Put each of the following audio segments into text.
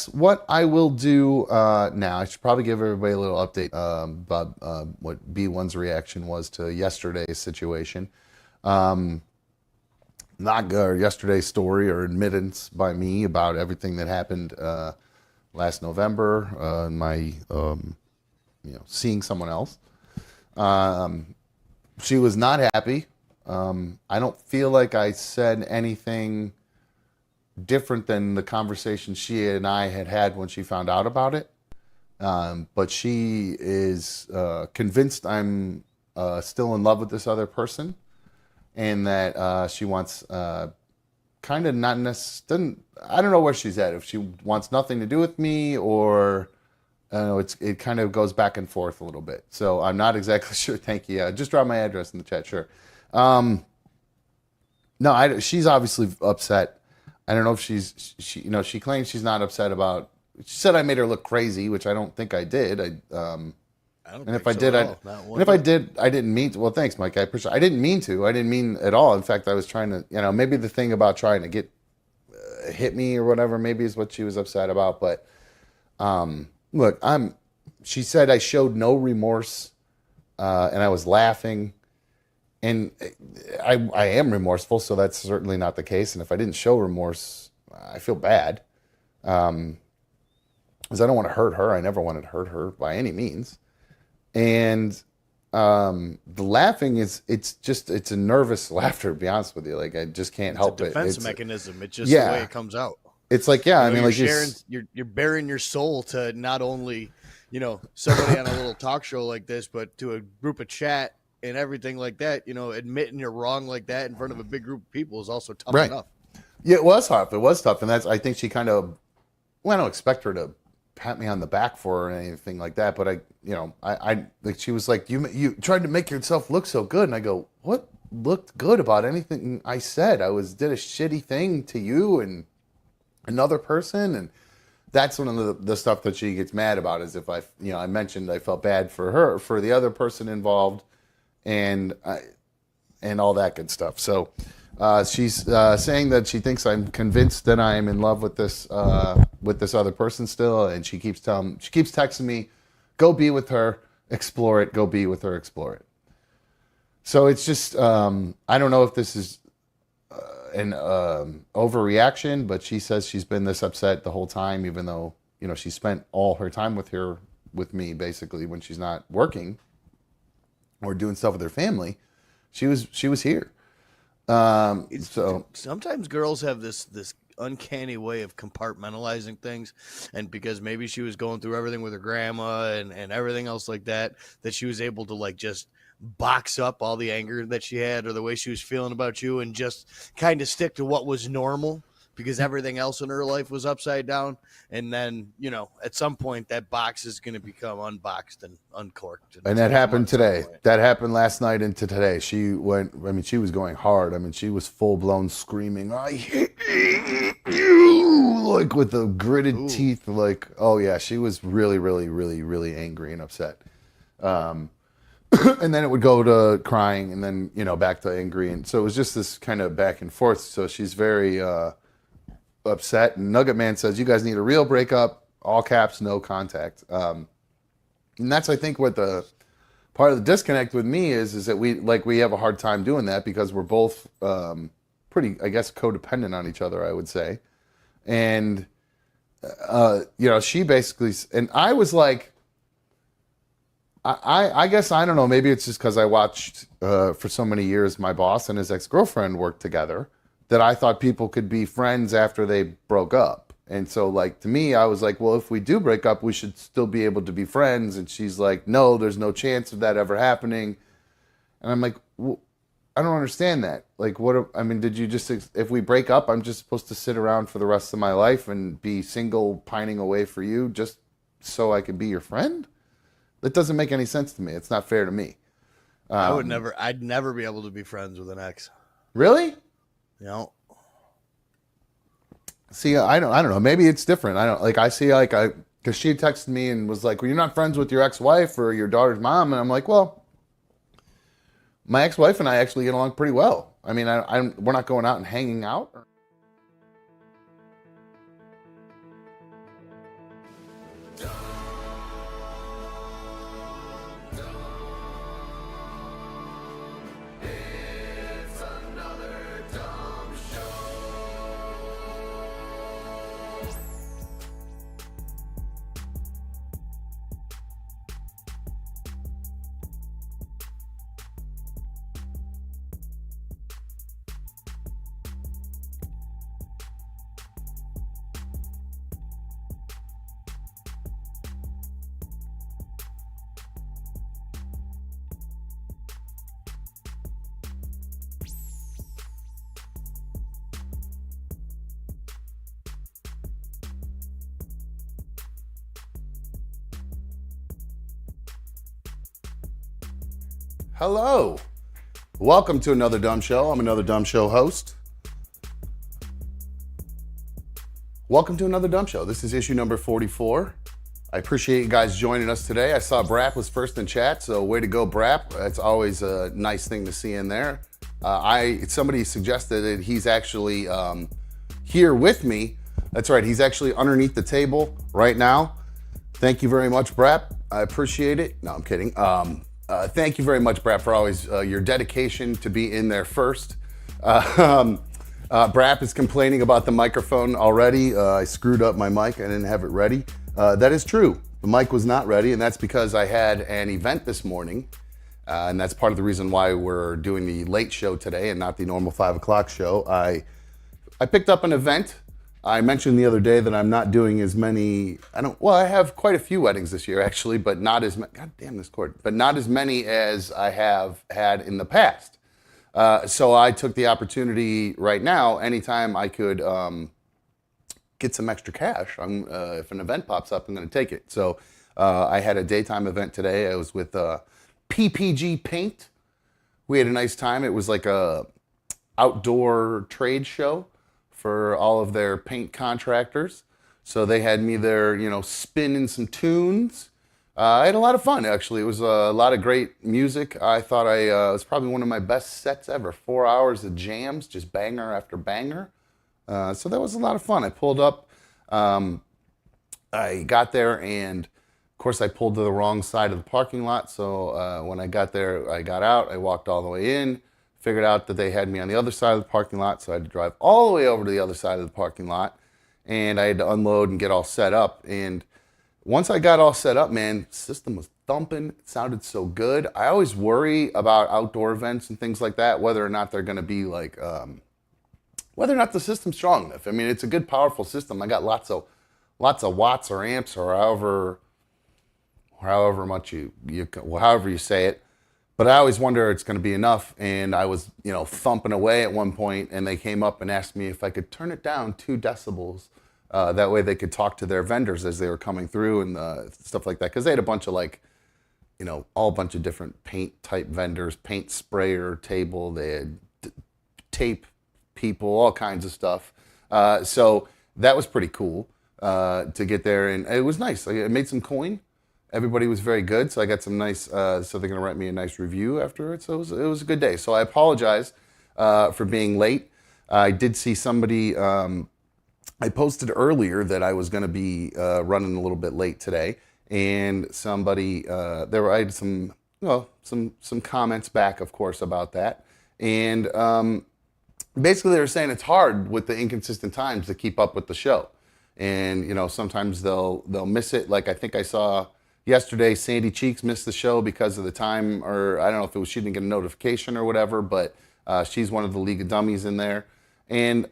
that's what I will do now. I should probably give everybody a little update about what B1's reaction was to yesterday's situation. Um, Not good. Yesterday's story or admittance by me about everything that happened last November, my seeing someone else. Um, she was not happy. I don't feel like I said anything different than the conversation she and I had had when she found out about it. But she is convinced I'm still in love with this other person, and that she wants kind of not necessarily. I don't know where she's at. If she wants nothing to do with me, or I don't know, it kind of goes back and forth a little bit. So I'm not exactly sure. Thank you. Just drop my address in the chat. Sure. Um, no, she's obviously upset. I don't know if she claims she's not upset about. She said I made her look crazy, which I don't think I did. I don't And if think I so did, at all. Not and one if I bit. did, I didn't mean to. Well, thanks, Mike. I appreciate. I didn't mean to. I didn't mean at all. In fact, I was trying to. Maybe the thing about trying to get hit me or whatever, maybe is what she was upset about. But look, I'm. She said I showed no remorse, and I was laughing, and I am remorseful, so that's certainly not the case. And if I didn't show remorse, I feel bad, because I don't want to hurt her. I never wanted to hurt her by any means. And the laughing is it's a nervous laughter, to be honest with you. Like, I just can't It's a help it. defense It's mechanism. It's just the way Yeah. it comes out. It's like, yeah, I mean, You're like sharing, you're bearing your soul to not only, somebody on a little talk show like this, but to a group of chat and everything like that. Admitting you're wrong like that in front of a big group of people is also tough right. enough. Yeah, it was tough. It was tough. And that's, I think she kind of, well, I don't expect her to pat me on the back for it or anything like that. But I like, she was like, you tried to make yourself look so good. And I go, what looked good about anything I said? Did a shitty thing to you and another person. And that's one of the stuff that she gets mad about, is if I mentioned I felt bad for her, for the other person involved, and and all that good stuff. So she's saying that she thinks I'm convinced that I'm in love with this other person still, and she keeps texting me, "Go be with her, explore it. Go be with her, explore it." So it's just I don't know if this is an overreaction, but she says she's been this upset the whole time, even though she spent all her time with me basically when she's not working or doing stuff with her family. She was here. So Sometimes girls have this uncanny way of compartmentalizing things, and because maybe she was going through everything with her grandma and everything else like that, that she was able to like just box up all the anger that she had or the way she was feeling about you and just kind of stick to what was normal, because everything else in her life was upside down. And then at some point that box is going to become unboxed and uncorked, and And it's that going to come out happened at some today. point. That happened last night into today. She went, I mean, she was going hard. I mean, she was full blown screaming, "I hate you," like with the gritted Ooh. teeth. Like, oh yeah, she was really, really, really, really angry and upset. Um, and then it would go to crying, and then, back to angry. And so it was just this kind of back and forth. So she's very upset. And Nugget Man says, "You guys need a real breakup, all caps, no contact." And that's, I think, what the part of the disconnect with me is that we have a hard time doing that, because we're both pretty, I guess, codependent on each other, I would say. And she basically, and I was like, I guess, I don't know, maybe it's just because I watched for so many years my boss and his ex-girlfriend work together, that I thought people could be friends after they broke up. And so, like, to me, I was like, well, if we do break up, we should still be able to be friends. And she's like, no, there's no chance of that ever happening. And I'm like, well, I don't understand that. Like, I mean, did you just, if we break up, I'm just supposed to sit around for the rest of my life and be single, pining away for you, just so I could be your friend? That doesn't make any sense to me. It's not fair to me. I'd never be able to be friends with an ex. Really? You know, See, I don't know. Maybe it's different. I don't, like, I see, like, because she texted me and was like, "Well, you're not friends with your ex-wife or your daughter's mom," and I'm like, well, my ex-wife and I actually get along pretty well. I mean, we're not going out and hanging out. Hello. Welcome to another Dumb Show. I'm another Dumb Show host. Welcome to another Dumb Show. This is issue number 44. I appreciate you guys joining us today. I saw Brap was first in chat, so way to go, Brap. That's always a nice thing to see in there. Somebody suggested that he's actually here with me. That's right, he's actually underneath the table right now. Thank you very much, Brap. I appreciate it. No, I'm kidding. Thank you very much, Brap, for always your dedication to be in there first. Brap is complaining about the microphone already. I screwed up my mic. I didn't have it ready. That is true. The mic was not ready, and that's because I had an event this morning. And that's part of the reason why we're doing the late show today and not the normal 5 o'clock show. I picked up an event. I mentioned the other day that I'm not doing as many. I have quite a few weddings this year, actually, but not as many. God damn this cord. But not as many as I have had in the past. So I took the opportunity right now, anytime I could get some extra cash. If an event pops up, I'm going to take it. So I had a daytime event today. I was with PPG Paint. We had a nice time. It was like a outdoor trade show for all of their paint contractors. So they had me there, spinning some tunes. I had a lot of fun, actually. It was a lot of great music. I thought it was probably one of my best sets ever. 4 hours of jams, just banger after banger. So that was a lot of fun. I pulled up. I got there, and of course, I pulled to the wrong side of the parking lot. So when I got there, I got out. I walked all the way in, figured out that they had me on the other side of the parking lot. So I had to drive all the way over to the other side of the parking lot, and I had to unload and get all set up. And once I got all set up, man, the system was thumping. It sounded so good. I always worry about outdoor events and things like that, whether or not they're going to be like, whether or not the system's strong enough. I mean, it's a good, powerful system. I got lots of watts or amps or however much however you say it. But I always wonder it's going to be enough. And I was, thumping away at one point, and they came up and asked me if I could turn it down 2 decibels. That way they could talk to their vendors as they were coming through and stuff like that. Because they had a bunch of all bunch of different paint type vendors, paint sprayer table. They had tape people, all kinds of stuff. So that was pretty cool to get there. And it was nice. I made some coin. Everybody was very good. So I got some nice, so they're going to write me a nice review afterwards. So it was a good day. So I apologize for being late. I did see somebody... I posted earlier that I was going to be running a little bit late today, and somebody I had some comments back, of course, about that, and basically they were saying it's hard with the inconsistent times to keep up with the show, and sometimes they'll miss it. Like I think I saw yesterday, Sandy Cheeks missed the show because of the time, or I don't know if it was she didn't get a notification or whatever, but she's one of the League of Dummies in there, and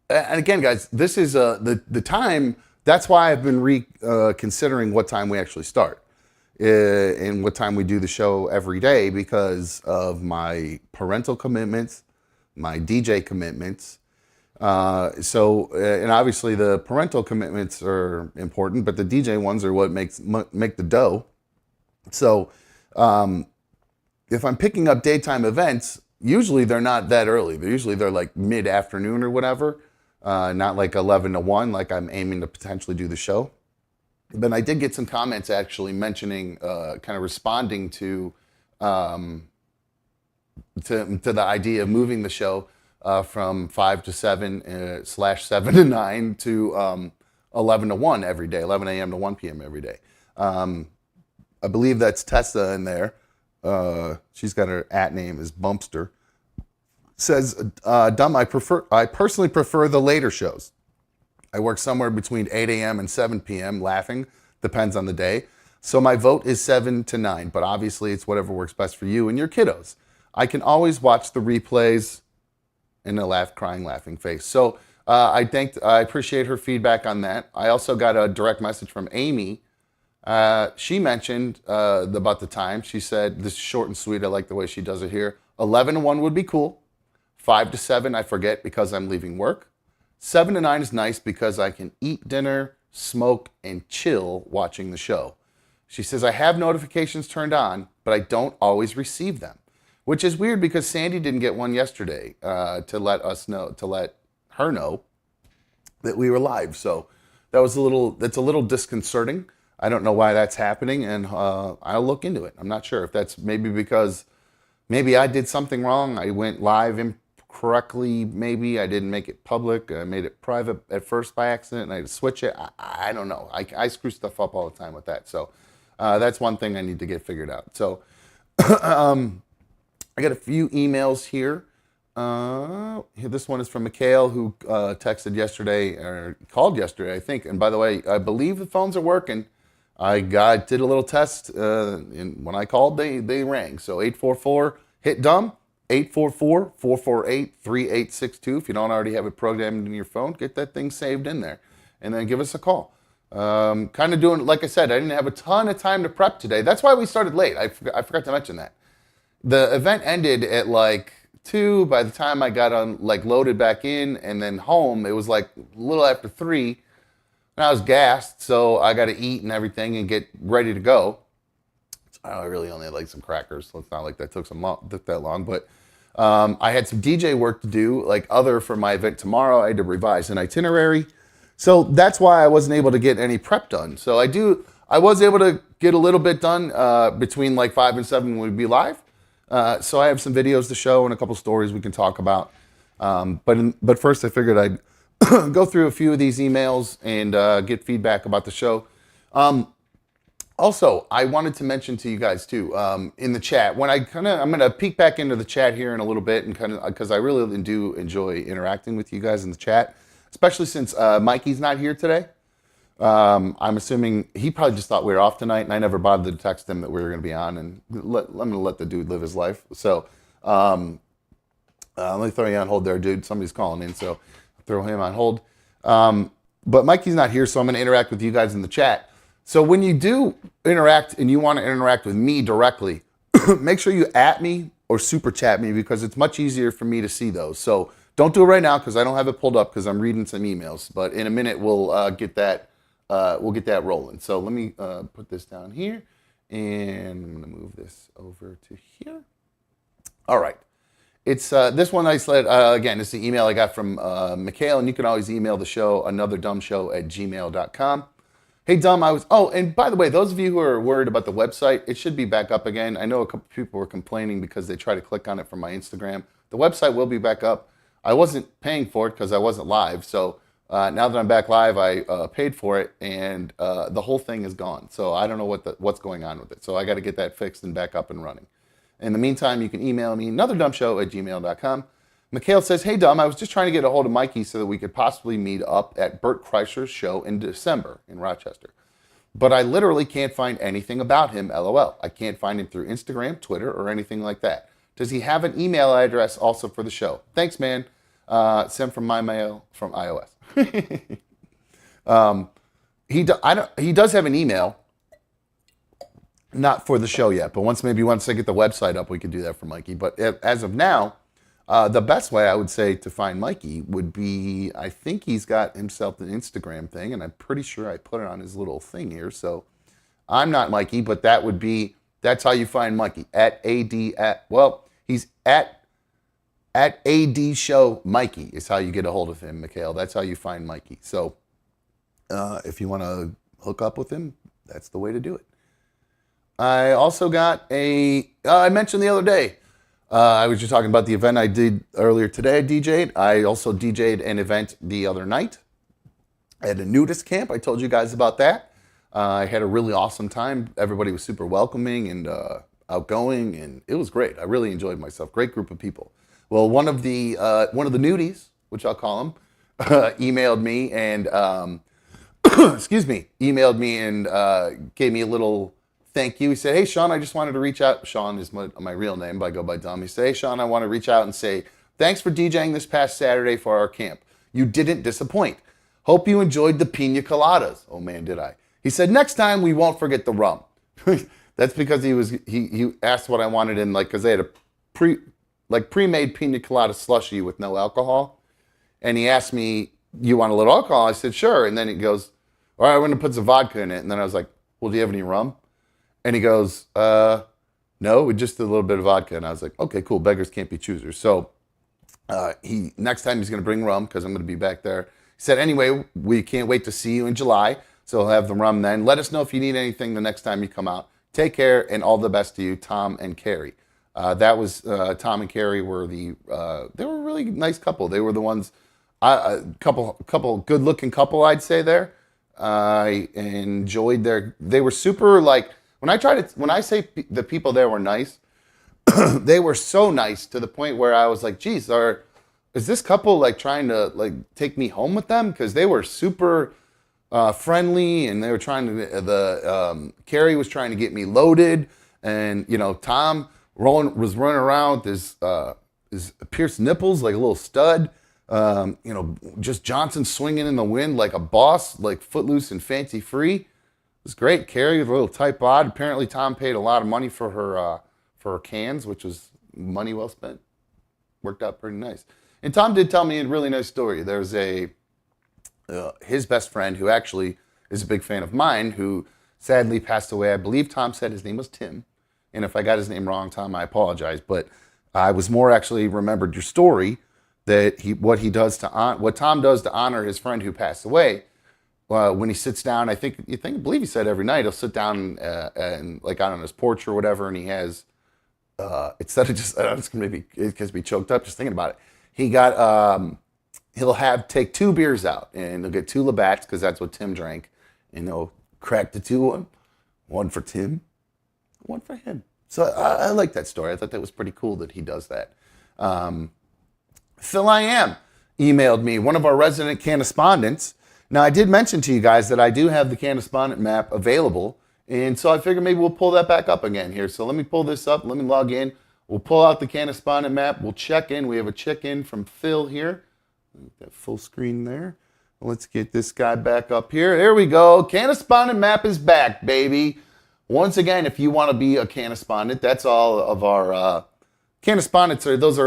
again, guys, this is the time. That's why I've been considering what time we actually start and what time we do the show every day, because of my parental commitments, my DJ commitments. And obviously the parental commitments are important, but the DJ ones are what make the dough. So if I'm picking up daytime events, usually they're not that early. They're like mid-afternoon or whatever. Not like 11 to 1, like I'm aiming to potentially do the show. But I did get some comments actually mentioning, kind of responding to the idea of moving the show from 5 to 7 /7 to 9 to 11 to 1 every day, 11 a.m. to 1 p.m. every day. I believe that's Tessa in there. She's got her @name is Bumpster. Says, Dumb, I personally prefer the later shows. I work somewhere between 8 a.m. and 7 p.m. laughing, depends on the day. So my vote is 7 to 9, but obviously it's whatever works best for you and your kiddos. I can always watch the replays in a crying, laughing face. So I appreciate her feedback on that. I also got a direct message from Amy. She mentioned about the time. She said, this is short and sweet. I like the way she does it here. 11 to 1 would be cool. 5 to 7, I forget because I'm leaving work. 7 to 9 is nice because I can eat dinner, smoke, and chill watching the show. She says, I have notifications turned on, but I don't always receive them, which is weird because Sandy didn't get one yesterday to let her know that we were live. So that's a little disconcerting. I don't know why that's happening, and I'll look into it. I'm not sure if that's maybe because maybe I did something wrong. I went live incorrectly. Maybe I didn't make it public. I made it private at first by accident, and I had to switch it. I don't know. I screw stuff up all the time with that. So that's one thing I need to get figured out. So I got a few emails here. This one is from Mikhail, who texted yesterday, or called yesterday, I think. And by the way, I believe the phones are working. I did a little test, and when I called, they rang. So 844 hit dumb, 844-448-3862. If you don't already have it programmed in your phone, get that thing saved in there, and then give us a call. Kind of doing, like I said, I didn't have a ton of time to prep today. That's why we started late. I forgot to mention that. The event ended at like 2. By the time I got on, like, loaded back in and then home, it was like a little after 3. And I was gassed, so I got to eat and everything and get ready to go. I really only had like some crackers, so it's not like that took that long. But I had some DJ work to do, like other for my event tomorrow. I had to revise an itinerary, so that's why I wasn't able to get any prep done. So I was able to get a little bit done between like 5 and 7 when we'd be live. So I have some videos to show and a couple stories we can talk about. But first I figured I'd go through a few of these emails and get feedback about the show. Also, I wanted to mention to you guys too, in the chat, I'm going to peek back into the chat here in a little bit, and because I really do enjoy interacting with you guys in the chat, especially since Mikey's not here today. I'm assuming he probably just thought we were off tonight, and I never bothered to text him that we were going to be on, and I'm going to let the dude live his life. So let me throw you on hold there, dude. Somebody's calling in, so throw him on hold. But Mikey's not here, so I'm going to interact with you guys in the chat. So when you do interact and you want to interact with me directly, make sure you at me or super chat me, because it's much easier for me to see those. So don't do it right now because I don't have it pulled up because I'm reading some emails. But in a minute we'll get that rolling. So let me put this down here, and I'm going to move this over to here. All right. It's this one I said, again, it's the email I got from Mikhail, and you can always email the show, anotherdumbshow@gmail.com. Hey, Dumb, and by the way, those of you who are worried about the website, it should be back up again. I know a couple people were complaining because they tried to click on it from my Instagram. The website will be back up. I wasn't paying for it because I wasn't live, so now that I'm back live, I paid for it, and the whole thing is gone. So I don't know what's going on with it. So I got to get that fixed and back up and running. In the meantime, you can email me, anotherdumbshow@gmail.com. Mikhail says, hey, Dumb, I was just trying to get a hold of Mikey so that we could possibly meet up at Bert Kreischer's show in December in Rochester. But I literally can't find anything about him, LOL. I can't find him through Instagram, Twitter, or anything like that. Does he have an email address also for the show? Thanks, man. Sent from my mail from iOS. He does have an email. Not for the show yet, but once I get the website up, we could do that for Mikey. But as of now, the best way I would say to find Mikey would be, I think he's got himself an Instagram thing, and I'm pretty sure I put it on his little thing here. So I'm not Mikey, but that's how you find Mikey. He's at AD Show Mikey is how you get a hold of him, Mikhail. That's how you find Mikey. So if you want to hook up with him, that's the way to do it. I also got I mentioned the other day, I was just talking about the event I did earlier today. I DJ'd. I also DJ'd an event the other night at a nudist camp. I told you guys about that. I had a really awesome time. Everybody was super welcoming and outgoing, and it was great. I really enjoyed myself. Great group of people. Well, one of the nudies, which I'll call him, emailed me and gave me a little thank you. He said, hey, Sean, I just wanted to reach out. Sean is my real name, but I go by Dumb. He said, hey, Sean, I want to reach out and say, thanks for DJing this past Saturday for our camp. You didn't disappoint. Hope you enjoyed the pina coladas. Oh, man, did I. He said, next time we won't forget the rum. That's because he asked what I wanted in, like, because they had a pre-made pina colada slushy with no alcohol. And he asked me, you want a little alcohol? I said, sure. And then he goes, all right, I'm going to put some vodka in it. And then I was like, well, do you have any rum? And he goes, no, just a little bit of vodka. And I was like, okay, cool. Beggars can't be choosers. So he next time he's going to bring rum because I'm going to be back there. He said, anyway, we can't wait to see you in July. So he'll have the rum then. Let us know if you need anything the next time you come out. Take care and all the best to you, Tom and Carrie. That was Tom and Carrie were they were a really nice couple. They were the ones, couple good looking couple, I'd say there. I enjoyed they were super like, when I say the people there were nice, they were so nice to the point where I was like, geez, is this couple like trying to like take me home with them? Because they were super friendly, and they were trying to, Carrie was trying to get me loaded, and Tom was running around with his pierced nipples like a little stud. Just Johnson swinging in the wind like a boss, like footloose and fancy free. It was great. Carrie with a little tight bod. Apparently Tom paid a lot of money for her cans, which was money well spent. Worked out pretty nice. And Tom did tell me a really nice story. There's his best friend who actually is a big fan of mine, who sadly passed away. I believe Tom said his name was Tim. And if I got his name wrong, Tom, I apologize. But I was more actually remembered your story that what Tom does to honor his friend who passed away. When he sits down, I believe he said every night he'll sit down and like out on his porch or whatever, and he has instead of just it's gonna be choked up just thinking about it. He'll take 2 beers out, and he'll get 2 Labatt's because that's what Tim drank, and he'll crack the 2 one for Tim, one for him. So I like that story. I thought that was pretty cool that he does that. Phil I Am emailed me, one of our resident Canispondents. Now, I did mention to you guys that I do have the Canispondent map available, and so I figured maybe we'll pull that back up again here. So let me pull this up. Let me log in. We'll pull out the Canispondent map. We'll check in. We have a check-in from Phil here. That full screen there. Let's get this guy back up here. There we go. Canispondent map is back, baby. Once again, if you want to be a Canispondent, that's all of our Canispondents. Those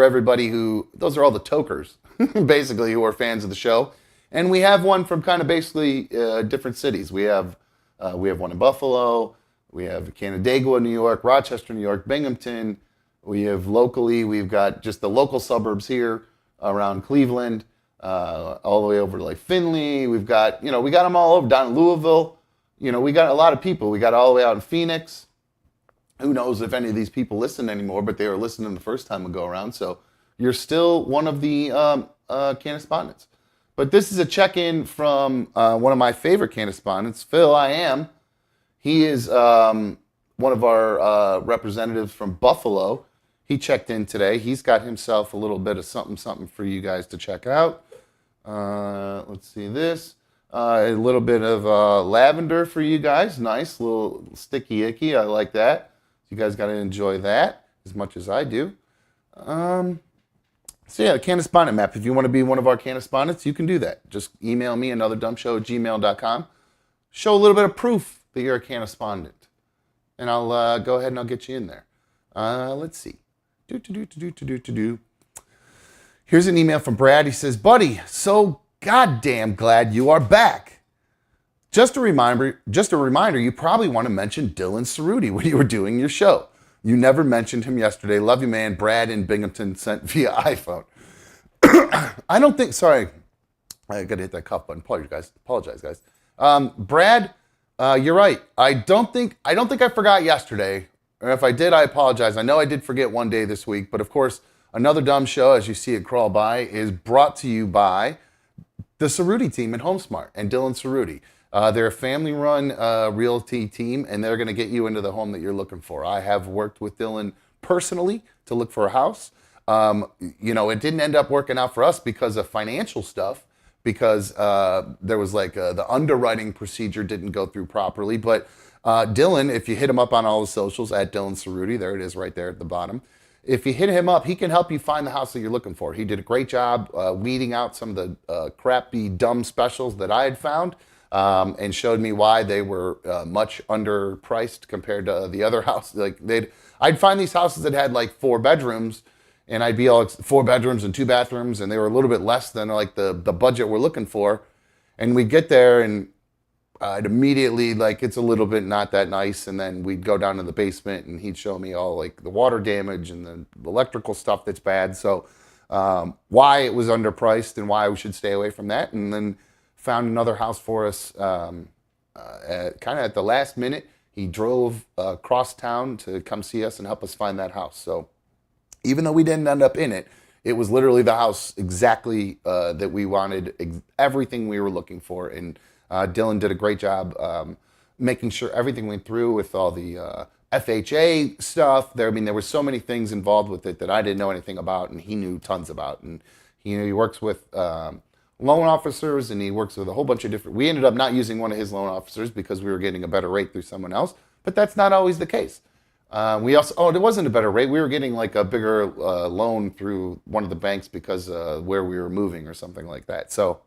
are all the tokers, basically, who are fans of the show. And we have one from kind of basically different cities. We have one in Buffalo. We have Canandaigua, New York, Rochester, New York, Binghamton. We've got just the local suburbs here around Cleveland, all the way over to like Findlay. We got them all over down in Louisville. We got a lot of people. We got all the way out in Phoenix. Who knows if any of these people listen anymore, but they were listening the first time we go around. So you're still one of the Canispondents. But this is a check-in from one of my favorite Canispondents, Phil I Am. He is one of our representatives from Buffalo. He checked in today. He's got himself a little bit of something for you guys to check out. Let's see this. A little bit of lavender for you guys. Nice, little sticky icky. I like that. You guys got to enjoy that as much as I do. So yeah, the Canispondent map. If you want to be one of our Canispondents, you can do that. Just email me, anotherdumbshow@gmail.com. Show a little bit of proof that you're a Canispondent. And I'll go ahead and I'll get you in there. Let's see. Here's an email from Brad. He says, buddy, so goddamn glad you are back. Just a reminder, you probably want to mention Dylan Cerruti when you were doing your show. You never mentioned him yesterday. Love you, man. Brad in Binghamton sent via iPhone. I don't think, sorry. I got to hit that cuff button. Apologize, guys. Brad, you're right. I don't think I forgot yesterday. Or if I did, I apologize. I know I did forget one day this week, but of course, Another Dumb Show, as you see it crawl by, is brought to you by the Cerruti team at HomeSmart and Dylan Cerruti. They're a family-run realty team, and they're going to get you into the home that you're looking for. I have worked with Dylan personally to look for a house. It didn't end up working out for us because of financial stuff, because there was the underwriting procedure didn't go through properly. But Dylan, if you hit him up on all the socials, at Dylan Cerruti, there it is right there at the bottom. If you hit him up, he can help you find the house that you're looking for. He did a great job weeding out some of the crappy, dumb specials that I had found. And showed me why they were much underpriced compared to the other house. I'd find these houses that had 4 bedrooms, and I'd be all 4 bedrooms and 2 bathrooms, and they were a little bit less than the budget we're looking for. And we get there, and I'd immediately like it's a little bit not that nice, and then we'd go down to the basement and he'd show me all like the water damage and the electrical stuff that's bad. So why it was underpriced and why we should stay away from that, and then found another house for us kind of at the last minute. He drove across town to come see us and help us find that house. So even though we didn't end up in it, it was literally the house exactly that we wanted, everything we were looking for. And Dylan did a great job making sure everything went through with all the FHA stuff. There were so many things involved with it that I didn't know anything about, and he knew tons about. And he works with loan officers, and he works with a whole bunch of different. We ended up not using one of his loan officers because we were getting a better rate through someone else, but that's not always the case. We also, it wasn't a better rate. We were getting like a bigger loan through one of the banks because where we were moving or something like that. So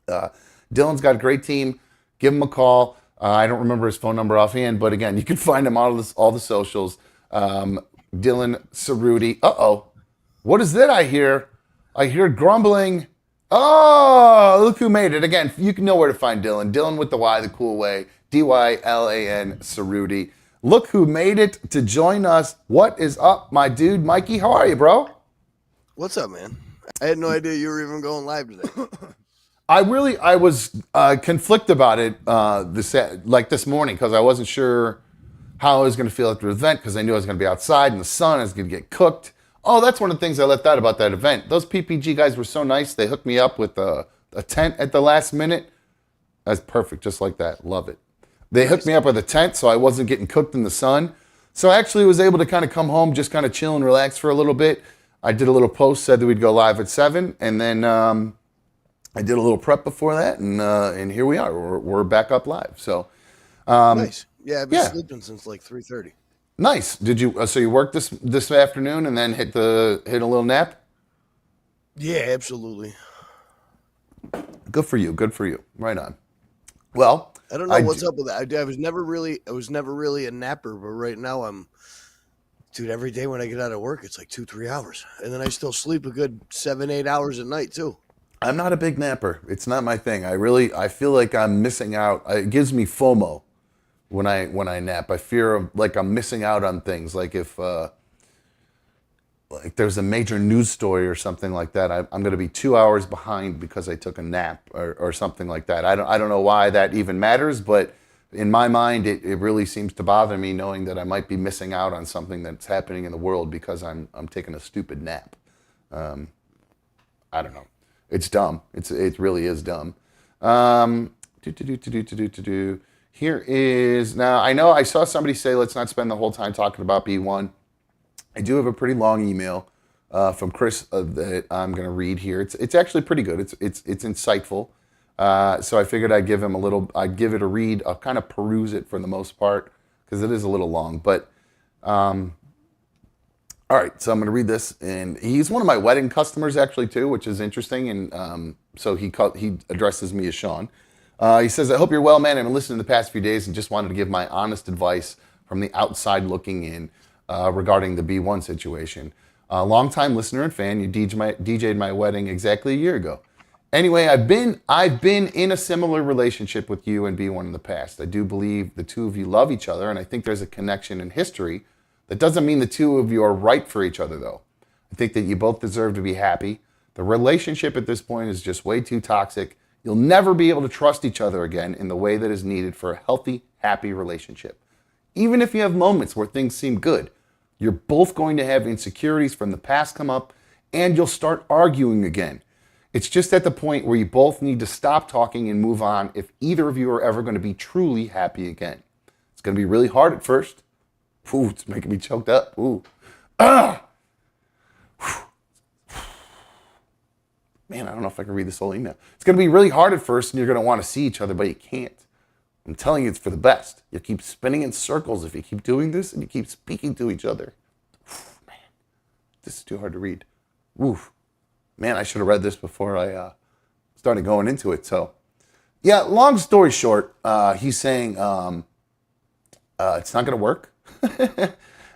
Dylan's got a great team. Give him a call. I don't remember his phone number offhand, but again, you can find him on all the socials. Dylan Cerruti. What is that I hear? I hear grumbling. Oh, look who made it. Again, you can know where to find Dylan. Dylan with the Y, the cool way. Dylan Cerruti. Look who made it to join us. What is up, my dude? Mikey, how are you, bro? What's up, man? I had no idea you were even going live today. I was conflicted about it this morning because I wasn't sure how I was going to feel after the event because I knew I was going to be outside in the sun. I was going to get cooked. Oh, that's one of the things I left out about that event. Those PPG guys were so nice. They hooked me up with a tent at the last minute. That's perfect, just like that. Love it. They hooked me up with a tent so I wasn't getting cooked in the sun. So I actually was able to kind of come home, just kind of chill and relax for a little bit. I did a little post, said that we'd go live at 7, and then I did a little prep before that, and here we are. We're back up live. So nice. Yeah, I've been sleeping since like 3:30. Nice. Did you? So you worked this afternoon and then hit a little nap? Yeah, absolutely. Good for you. Good for you. Right on. Well, I don't know what's up with that. I was never really a napper, but right now dude, every day when I get out of work, it's like 2-3 hours. And then I still sleep a good 7-8 hours at night too. I'm not a big napper. It's not my thing. I feel like I'm missing out. It gives me FOMO when I nap. I fear like I'm missing out on things. Like if like there's a major news story or something like that, I'm going to be 2 hours behind because I took a nap or something like that. I don't know why that even matters, but in my mind, it really seems to bother me knowing that I might be missing out on something that's happening in the world because I'm taking a stupid nap. I don't know. It's dumb. It really is dumb. Here is, now I know I saw somebody say let's not spend the whole time talking about B1. I do have a pretty long email from Chris that I'm going to read here. It's actually pretty good. It's insightful. So I figured I'd give it a read. I'll kind of peruse it for the most part because it is a little long. But all right, so I'm going to read this, and he's one of my wedding customers actually too, which is interesting. And so he addresses me as Sean. He says, "I hope you're well, man. I've been listening the past few days and just wanted to give my honest advice from the outside looking in regarding the B1 situation. Longtime listener and fan. You DJ'd my wedding exactly a year ago. Anyway, I've been in a similar relationship with you and B1 in the past. I do believe the two of you love each other, and I think there's a connection in history. That doesn't mean the two of you are right for each other, though. I think that you both deserve to be happy. The relationship at this point is just way too toxic. You'll never be able to trust each other again in the way that is needed for a healthy, happy relationship. Even if you have moments where things seem good, you're both going to have insecurities from the past come up, and you'll start arguing again. It's just at the point where you both need to stop talking and move on if either of you are ever going to be truly happy again. It's going to be really hard at first. Ooh, it's making me choked up. Ooh. Man, I don't know if I can read this whole email. It's going to be really hard at first, and you're going to want to see each other, but you can't. I'm telling you, it's for the best. You'll keep spinning in circles if you keep doing this and you keep speaking to each other. Man, this is too hard to read. Oof. Man, I should have read this before I started going into it. So, yeah, long story short, he's saying it's not going to work.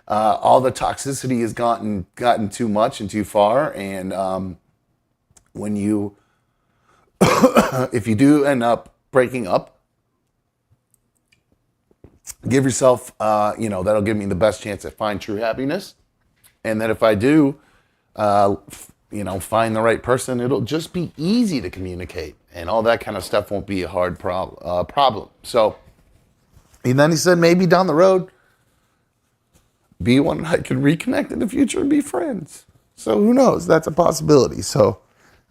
All the toxicity has gotten too much and too far. And when you, if you do end up breaking up, give yourself, that'll give me the best chance at find true happiness. And that if I do, find the right person, it'll just be easy to communicate, and all that kind of stuff won't be a hard problem. So, and then he said maybe down the road, B1 and I could reconnect in the future and be friends. So who knows? That's a possibility. So,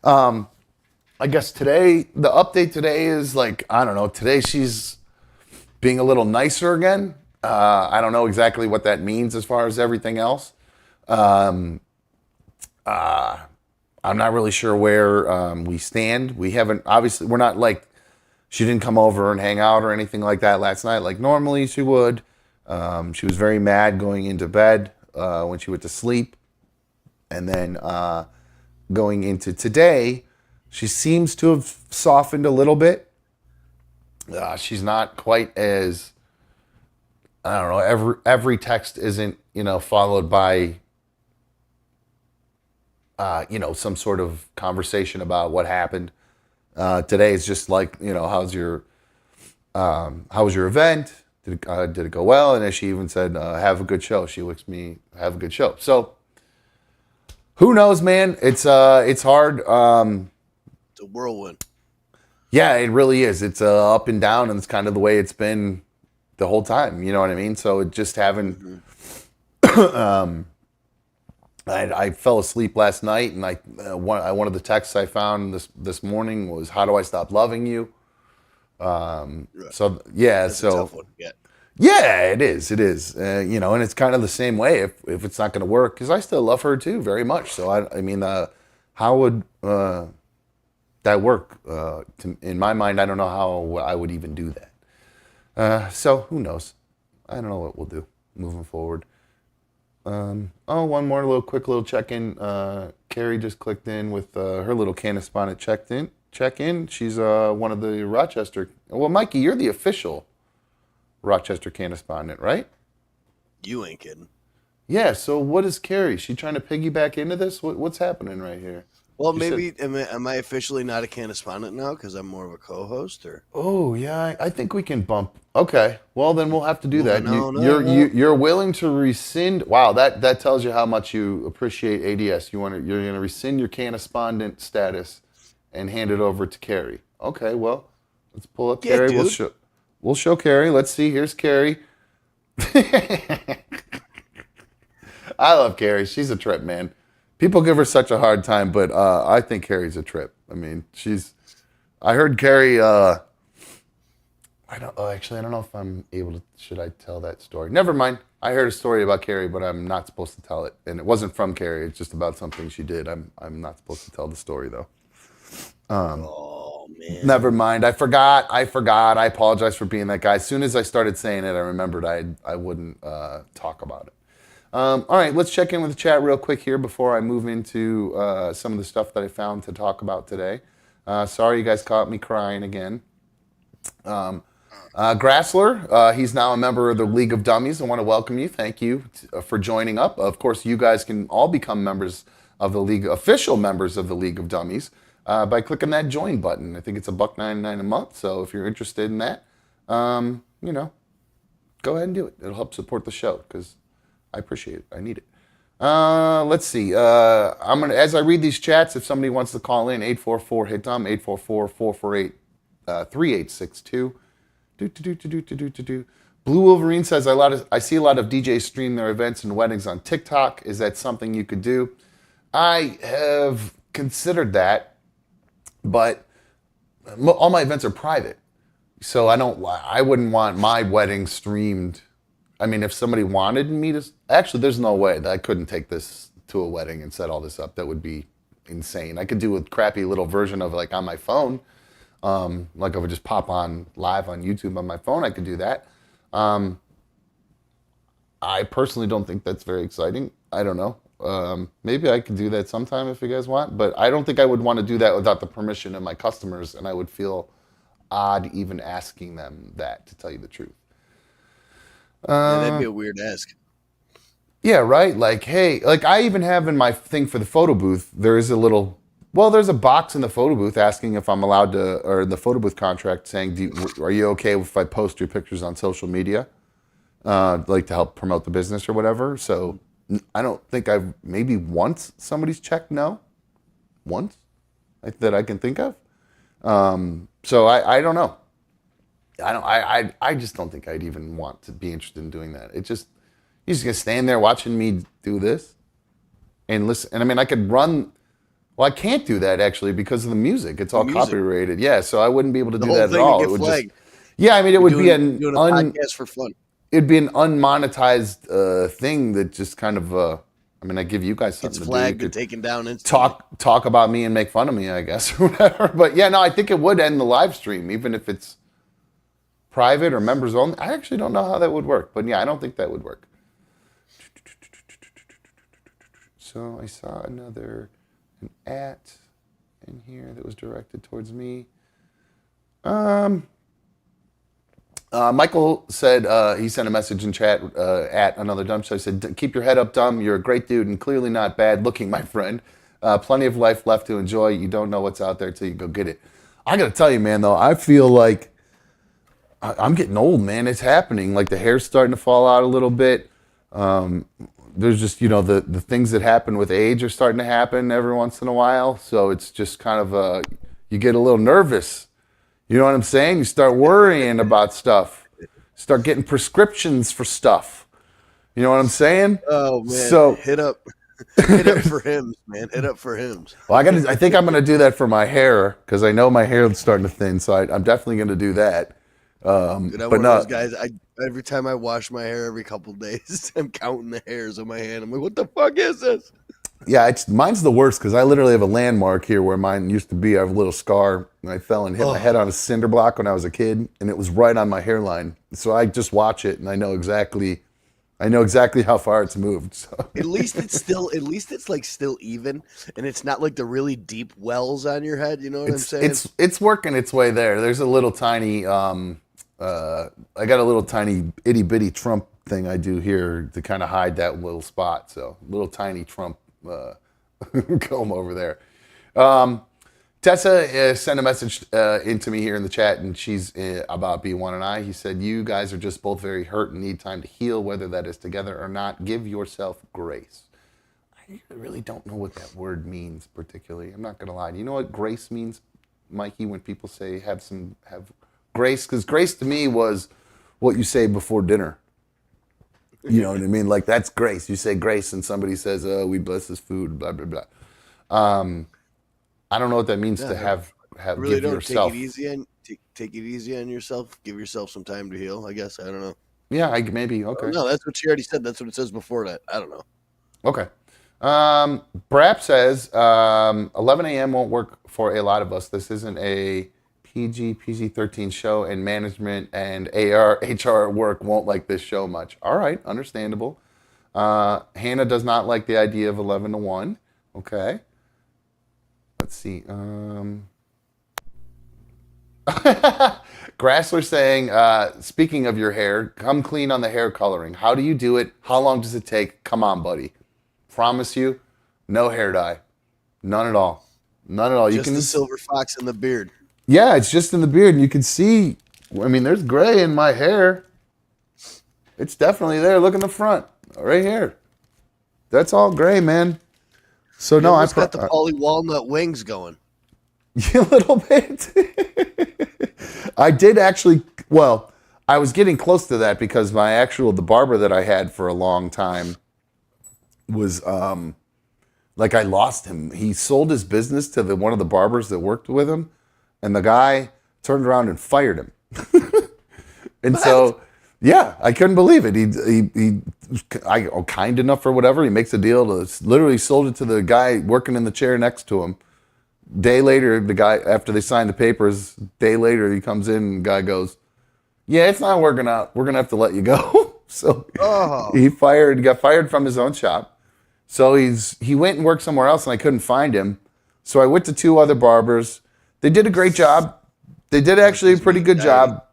I guess today, the update today is like, I don't know, today she's being a little nicer again. I don't know exactly what that means as far as everything else. I'm not really sure where we stand. We haven't, obviously, we're not like, she didn't come over and hang out or anything like that last night like normally she would. She was very mad going into bed when she went to sleep. And then going into today, she seems to have softened a little bit. She's not quite as, I don't know, every text isn't, followed by, some sort of conversation about what happened. Today is just like, how was your event? Did it go well? And as she even said, have a good show. She wished me have a good show. So who knows, man? It's hard. It's a whirlwind. Yeah, it really is. It's up and down, and it's kind of the way it's been the whole time. You know what I mean? So it just haven't. I fell asleep last night, and one of the texts I found this morning was, "How do I stop loving you?" Right. So yeah, That's a tough one to get. Yeah, it is. It is. And it's kind of the same way if it's not going to work, because I still love her too very much. So I mean, how would that work? In my mind, I don't know how I would even do that. So who knows? I don't know what we'll do moving forward. One more quick little check-in. Carrie just clicked in with her little Canispondent check-in. She's one of the Rochester. Well, Mikey, you're the official Rochester Canispondent, right? You ain't kidding. Yeah. So what is Carrie? She trying to piggyback into this? What's happening right here? Well, maybe am I officially not a Canispondent now because I'm more of a co-host, or? Oh yeah, I think we can bump. Okay, well then we'll have to do that. No. You're willing to rescind? Wow, that tells you how much you appreciate ADS. You're gonna rescind your Canispondent status and hand it over to Carrie. Okay, well let's pull up Yeah, Carrie. dude. We'll show Carrie. Let's see. Here's Carrie. I love Carrie. She's a trip, man. People give her such a hard time, but I think Carrie's a trip. I mean, I heard Carrie. I don't know if I'm able to. Should I tell that story? Never mind. I heard a story about Carrie, but I'm not supposed to tell it, and it wasn't from Carrie. It's just about something she did. I'm not supposed to tell the story though. Oh man. Never mind. I forgot. I apologize for being that guy. As soon as I started saying it, I remembered I wouldn't talk about it. All right, let's check in with the chat real quick here before I move into some of the stuff that I found to talk about today. Sorry you guys caught me crying again. Grassler, he's now a member of the League of Dummies. I want to welcome you. Thank you for joining up. Of course, you guys can all become members of the League, official members of the League of Dummies, by clicking that join button. I think it's $1.99 a month. So if you're interested in that, go ahead and do it. It'll help support the show because I appreciate it. I need it. Let's see. I'm gonna, as I read these chats, if somebody wants to call in, 844-HIT-DUM, 844-448-3862. Blue Wolverine says, I see a lot of DJs stream their events and weddings on TikTok. Is that something you could do? I have considered that, but all my events are private. So I wouldn't want my wedding streamed. I mean, if somebody wanted me to, actually, there's no way that I couldn't take this to a wedding and set all this up. That would be insane. I could do a crappy little version of it, like on my phone. Like I would just pop on live on YouTube on my phone. I could do that. I personally don't think that's very exciting. I don't know. Maybe I could do that sometime if you guys want, but I don't think I would want to do that without the permission of my customers, and I would feel odd even asking them that, to tell you the truth. Yeah, that'd be a weird ask. Yeah, right? Like, hey, like I even have in my thing for the photo booth, there's a box in the photo booth asking if I'm allowed to, or the photo booth contract saying, are you okay if I post your pictures on social media? like to help promote the business or whatever. So I don't think I've maybe once somebody's checked no, once that I can think of. So I don't know. I just don't think I'd even want to be interested in doing that. It just you're just gonna stand there watching me do this and listen. And I mean, I could run. Well, I can't do that actually because of the music. It's all copyrighted. Yeah, so I wouldn't be able to do that at all. It would just. Yeah, I mean, it would be doing a podcast for fun. It'd be an unmonetized thing that just kind of. I mean, I give you guys something it's flagged and taken down and talk about me and make fun of me, I guess, or whatever. But yeah, no, I think it would end the live stream, even if it's private or members only. I actually don't know how that would work, but yeah, I don't think that would work. So I saw an @ in here that was directed towards me. Michael said he sent a message in chat at another dumb show. He said, "Keep your head up, dumb. You're a great dude and clearly not bad looking, my friend. Plenty of life left to enjoy. You don't know what's out there till you go get it." I got to tell you, man, though, I feel like I'm getting old, man. It's happening. Like the hair's starting to fall out a little bit. There's just, the things that happen with age are starting to happen every once in a while. So it's just kind of, you get a little nervous. You know what I'm saying? You start worrying about stuff. Start getting prescriptions for stuff. You know what I'm saying? Oh, man. So hit up for hymns, man. Hit up for hymns. Well, I think I'm going to do that for my hair because I know my hair is starting to thin. So I'm definitely going to do that. Dude, I'm one of those guys. Every time I wash my hair every couple of days, I'm counting the hairs on my hand. I'm like, what the fuck is this? Yeah, mine's the worst because I literally have a landmark here where mine used to be. I have a little scar, and I fell and hit my head on a cinder block when I was a kid, and it was right on my hairline. So I just watch it, and I know exactly how far it's moved. So. At least it's like still even, and it's not like the really deep wells on your head. You know what I'm saying? It's working its way there. There's a little tiny. I got a little tiny itty bitty Trump thing I do here to kind of hide that little spot. So little tiny Trump comb over there. Tessa sent a message into me here in the chat, and she's about B1 and I. He said, "You guys are just both very hurt and need time to heal, whether that is together or not. Give yourself grace." I really don't know what that word means particularly. I'm not going to lie. Do you know what grace means, Mikey, when people say have grace? Because grace to me was what you say before dinner. You know what I mean? Like, that's grace. You say grace and somebody says, "Oh, we bless this food," blah, blah, blah. I don't know what that means to have really give don't yourself. Take it easy on yourself. Give yourself some time to heal, I guess. I don't know. Yeah, maybe. Okay. No, that's what she already said. That's what it says before that. I don't know. Okay. Brap says 11 a.m. won't work for a lot of us. This isn't a PG-13 show, and management and HR work won't like this show much. All right, understandable. Hannah does not like the idea of 11 to 1. Okay. Let's see. Grassler saying, speaking of your hair, come clean on the hair coloring. How do you do it? How long does it take? Come on, buddy. Promise you, no hair dye. None at all. None at all. Just the silver fox in the beard. Yeah, it's just in the beard. And you can see, I mean, there's gray in my hair. It's definitely there. Look in the front. Right here. That's all gray, man. So no, I got the poly walnut wings going. A little bit. I did actually. Well, I was getting close to that because the barber that I had for a long time was like I lost him. He sold his business to one of the barbers that worked with him, and the guy turned around and fired him. And what? So. Yeah, I couldn't believe it. He kind enough or whatever. He makes a deal to literally sold it to the guy working in the chair next to him. Day later, the guy, after they signed the papers, day later he comes in and the guy goes, "Yeah, it's not working out. We're gonna have to let you go." So he got fired from his own shop. So he went and worked somewhere else, and I couldn't find him. So I went to 2 other barbers. They did a great job. They did actually a pretty good job,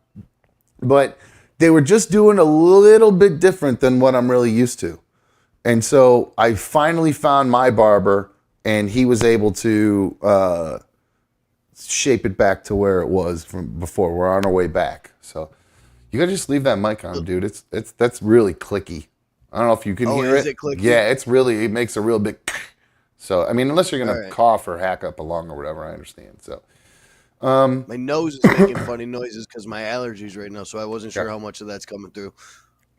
but they were just doing a little bit different than what I'm really used to. And so I finally found my barber, and he was able to shape it back to where it was from before. We're on our way back. So, You gotta just leave that mic on, dude. That's really clicky. I don't know if you can Oh, hear is it. it clicky? Yeah, it makes a real big. So I mean, unless you're All gonna right. cough or hack up a lung or whatever, I understand. So My nose is making funny noises because my allergies right now, so I wasn't sure gotcha. how much of that's coming through.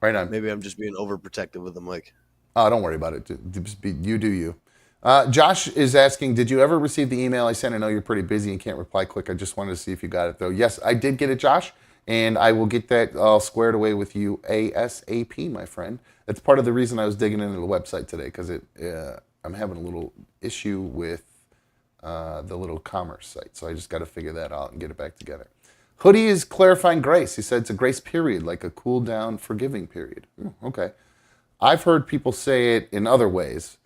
Right on. Maybe I'm just being overprotective with the mic. Oh, don't worry about it. You do you. Josh is asking, did you ever receive the email I sent? I know you're pretty busy and can't reply quick. I just wanted to see if you got it, though. Yes, I did get it, Josh, and I will get that all squared away with you ASAP, my friend. That's part of the reason I was digging into the website today, because I'm having a little issue with the little commerce site. So I just got to figure that out and get it back together. Hoodie is clarifying grace. He said it's a grace period, like a cool down forgiving period. Okay. I've heard people say it in other ways.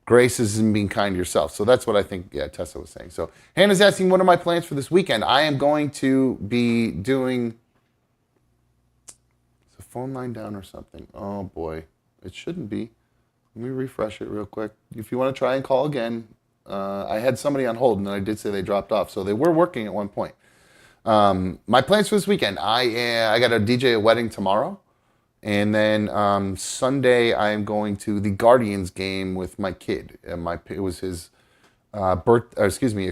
Grace is in being kind to yourself. So that's what I think, yeah, Tessa was saying. So Hannah's asking, what are my plans for this weekend? I am going to be doing... Is the phone line down or something? Oh, boy. It shouldn't be. Let me refresh it real quick. If you want to try and call again, I had somebody on hold, and then I did say they dropped off. So they were working at one point. My plans for this weekend, I got a DJ a wedding tomorrow. And then Sunday, I am going to the Guardians game with my kid. It was his a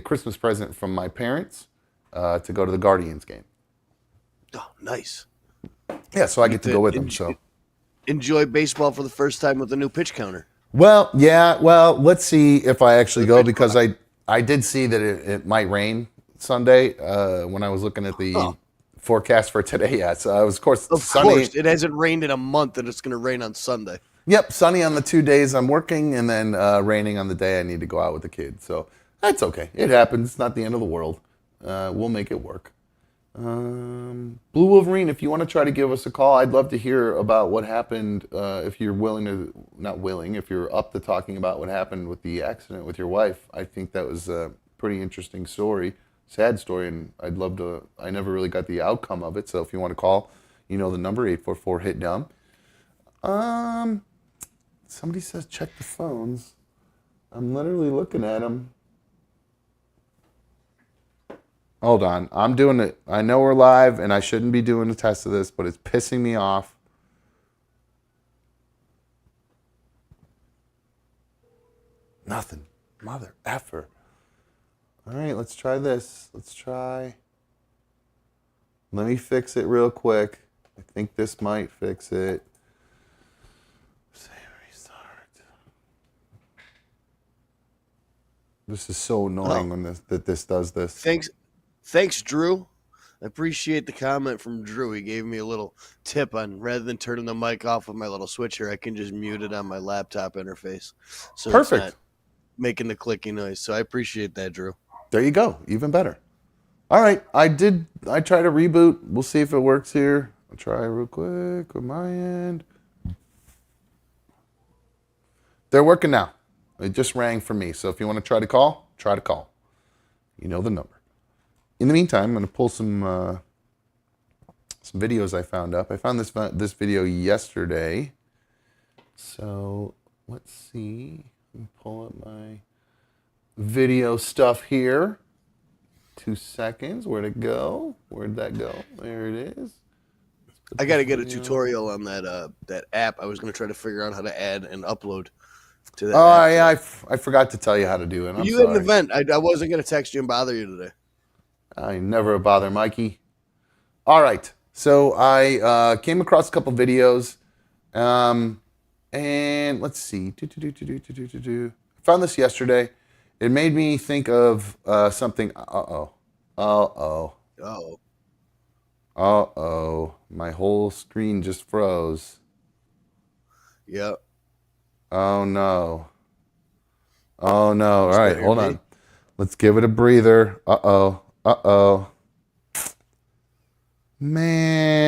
Christmas present from my parents to go to the Guardians game. Oh, nice. Yeah, so I get to go with them. So Enjoy baseball for the first time with a new pitch counter. well, yeah, well, let's see if I actually go, because I did see that it might rain Sunday when I was looking at the forecast for today. Yeah, so it was, of course, sunny. Of course, it hasn't rained in a month, and it's going to rain on Sunday. Yep, sunny on the 2 days I'm working, and then raining on the day I need to go out with the kids. So that's okay. It happens. It's not the end of the world. We'll make it work. Blue Wolverine, if you want to try to give us a call, I'd love to hear about what happened. If you're if you're up to talking about what happened with the accident with your wife. I think that was a pretty interesting story, sad story, and I'd love to. I never really got the outcome of it. So if you want to call, you know the number, 844-HIT-DUMB. Somebody says check the phones. I'm literally looking at them. Hold on. I'm doing it. I know we're live and I shouldn't be doing a test of this, but it's pissing me off. Nothing. Mother effer. All right, let's try this. Let me fix it real quick. I think this might fix it. Say restart. This is so annoying when this does this. Thanks, Drew. I appreciate the comment from Drew. He gave me a little tip on, rather than turning the mic off with my little switcher, I can just mute it on my laptop interface. So Perfect. It's not making the clicky noise. So I appreciate that, Drew. There you go. Even better. All right. I try to reboot. We'll see if it works here. I'll try real quick with my end. They're working now. It just rang for me. So if you want to try to call, try to call. You know the number. In the meantime, I'm going to pull some videos I found up. I found this video yesterday. So let's see. Let me pull up my video stuff here. 2 seconds. Where'd it go? Where'd that go? There it is. I got to get a tutorial on that app. I was going to try to figure out how to add and upload to that app. Yeah, I forgot to tell you how to do it. You had an event. I wasn't going to text you and bother you today. I never bother Mikey. All right. So I came across a couple videos. And let's see. I found this yesterday. It made me think of something. Uh-oh. My whole screen just froze. Yep. Oh, no. All right, hold on. Let's give it a breather. Uh-oh. Man.